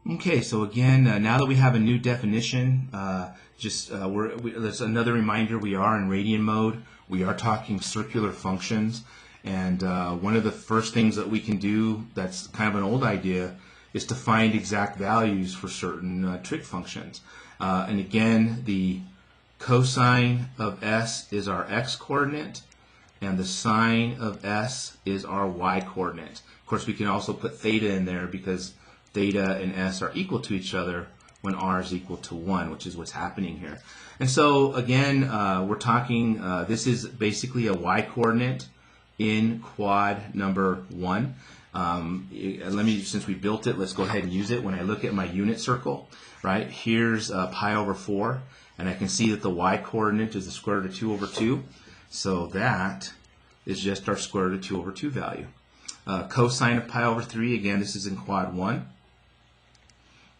Okay, so again, now that we have a new definition, that's another reminder we are in radian mode. We are talking circular functions, and one of the first things that we can do that's kind of an old idea is to find exact values for certain trig functions. And again, the cosine of s is our x-coordinate, and the sine of s is our y-coordinate. Of course, we can also put theta in there because theta and s are equal to each other when r is equal to 1, which is what's happening here. And so again, we're talking, this is basically a y-coordinate in quad number 1. Since we built it, let's go ahead and use it. When I look at my unit circle, right, here's pi over 4, and I can see that the y-coordinate is the square root of 2 over 2. So that is just our square root of 2 over 2 value. Cosine of pi over 3, again, this is in quad 1.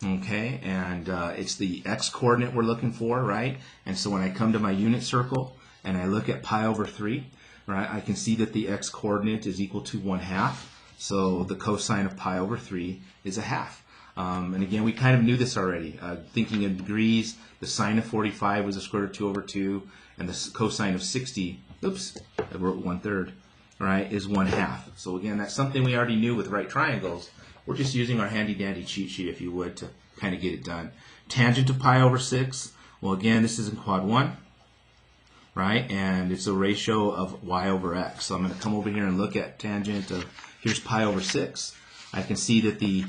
Okay, and it's the x-coordinate we're looking for, right? And so when I come to my unit circle and I look at pi over 3, right, I can see that the x-coordinate is equal to 1/2. So the cosine of pi over 3 is 1/2. And again, we kind of knew this already. Thinking in degrees, the sine of 45 was the square root of 2 over 2, and the cosine of 60, oops, I wrote 1/3, right, is 1/2. So again, that's something we already knew with right triangles. We're just using our handy-dandy cheat sheet, if you would, to kind of get it done. Tangent of pi over 6, well, again, this is in quad 1, right, and it's a ratio of y over x. So I'm going to come over here and look at tangent of, here's pi over 6. I can see that the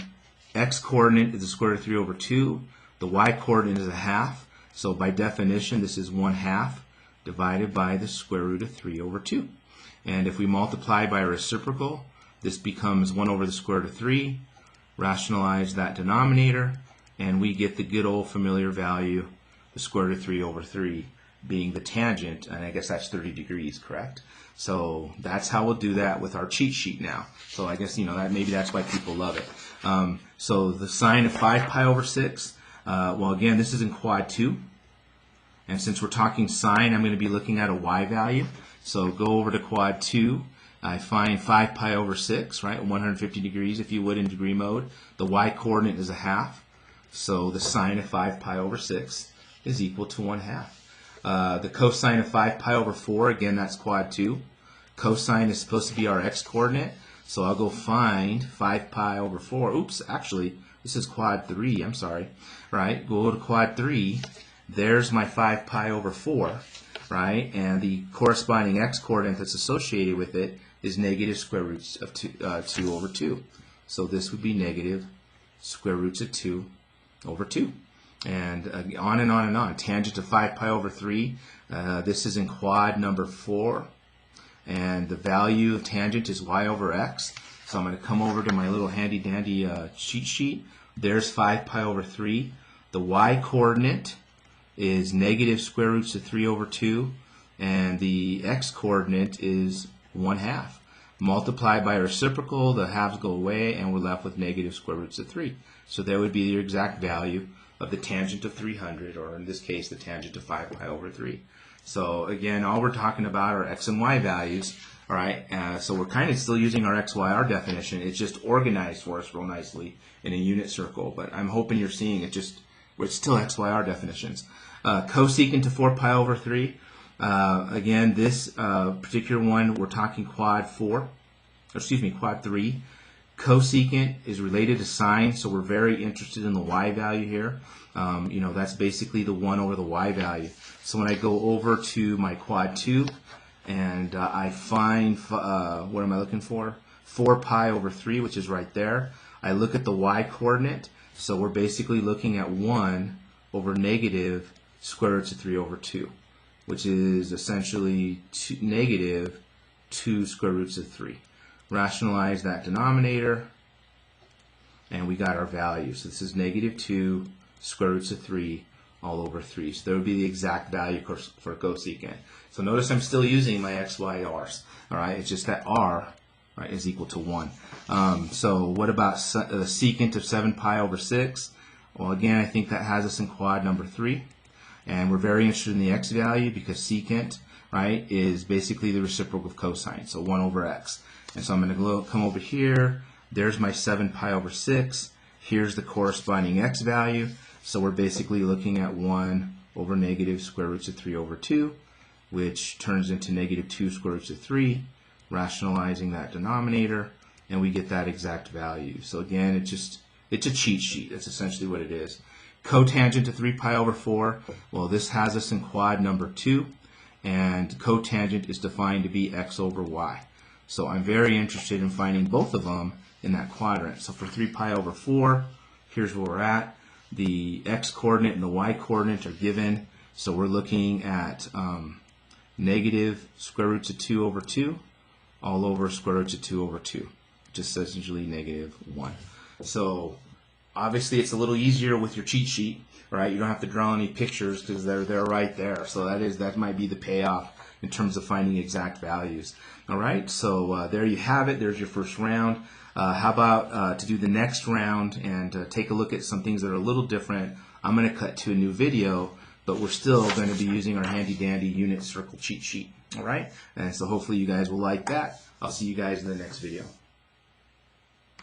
x-coordinate is the square root of 3 over 2. The y-coordinate is 1/2. So by definition, this is 1/2 divided by the square root of 3 over 2. And if we multiply by a reciprocal, this becomes 1 over the square root of 3. Rationalize that denominator, and we get the good old familiar value, the square root of 3 over 3, being the tangent, and I guess that's 30 degrees, correct? So that's how we'll do that with our cheat sheet now. So I guess, that maybe that's why people love it. So the sine of 5 pi over 6, well, again, this is in quad 2. And since we're talking sine, I'm going to be looking at a y value. So go over to quad 2. I find 5 pi over 6, right, 150 degrees, if you would, in degree mode. The y-coordinate is 1/2. So the sine of 5 pi over 6 is equal to 1/2. The cosine of 5 pi over 4, again, that's quad 2. Cosine is supposed to be our x-coordinate. So I'll go find 5 pi over 4. Oops, actually, this is quad 3. I'm sorry. Right? Go to quad 3. There's my 5 pi over 4. Right? And the corresponding x-coordinate that's associated with it is negative square roots of 2 over 2. So this would be negative square roots of 2 over 2. And on and on and on. Tangent of 5 pi over 3. This is in quad number 4. And the value of tangent is y over x. So I'm going to come over to my little handy-dandy cheat sheet. There's 5 pi over 3. The y-coordinate is negative square roots of 3 over 2. And the x-coordinate is 1/2. Multiply by a reciprocal, the halves go away, and we're left with negative square roots of 3. So that would be your exact value of the tangent of 300, or in this case, the tangent of 5 pi over 3. So again, all we're talking about are x and y values. All right, so we're kind of still using our x-y-r definition. It's just organized for us real nicely in a unit circle. But I'm hoping you're seeing it it's still x-y-r definitions. Cosecant of 4 pi over 3. Again, this particular one, we're talking quad 3. Cosecant is related to sine, so we're very interested in the y value here. That's basically the 1 over the y value. So when I go over to my quad 2 and I find, what am I looking for? 4 pi over 3, which is right there. I look at the y-coordinate, so we're basically looking at 1 over negative square roots of 3 over 2, which is essentially negative 2 square roots of 3. Rationalize that denominator, and we got our value. So this is negative 2 square roots of 3 all over 3. So that would be the exact value for cosecant. So notice I'm still using my x, y, r's. All right, it's just that r, right, is equal to 1. So what about the secant of 7 pi over 6? Well, again, I think that has us in quad number 3. And we're very interested in the x value because secant, right, is basically the reciprocal of cosine, so 1 over x. And so I'm going to come over here. There's my 7 pi over 6. Here's the corresponding x value. So we're basically looking at 1 over negative square roots of 3 over 2, which turns into negative 2 square roots of 3, rationalizing that denominator, and we get that exact value. So again, it's a cheat sheet. That's essentially what it is. Cotangent to 3 pi over 4, well, this has us in quad number 2, and cotangent is defined to be x over y. So I'm very interested in finding both of them in that quadrant. So for 3 pi over 4, here's where we're at. The x-coordinate and the y-coordinate are given, so we're looking at negative square roots of 2 over 2 all over square roots of 2 over 2, which is essentially negative 1. So obviously it's a little easier with your cheat sheet, right? You don't have to draw any pictures because they're right there. So that might be the payoff in terms of finding exact values. All right, so there you have it. There's your first round. How about to do the next round and take a look at some things that are a little different. I'm going to cut to a new video, but we're still going to be using our handy dandy unit circle cheat sheet. All right, and so hopefully you guys will like that. I'll see you guys in the next video.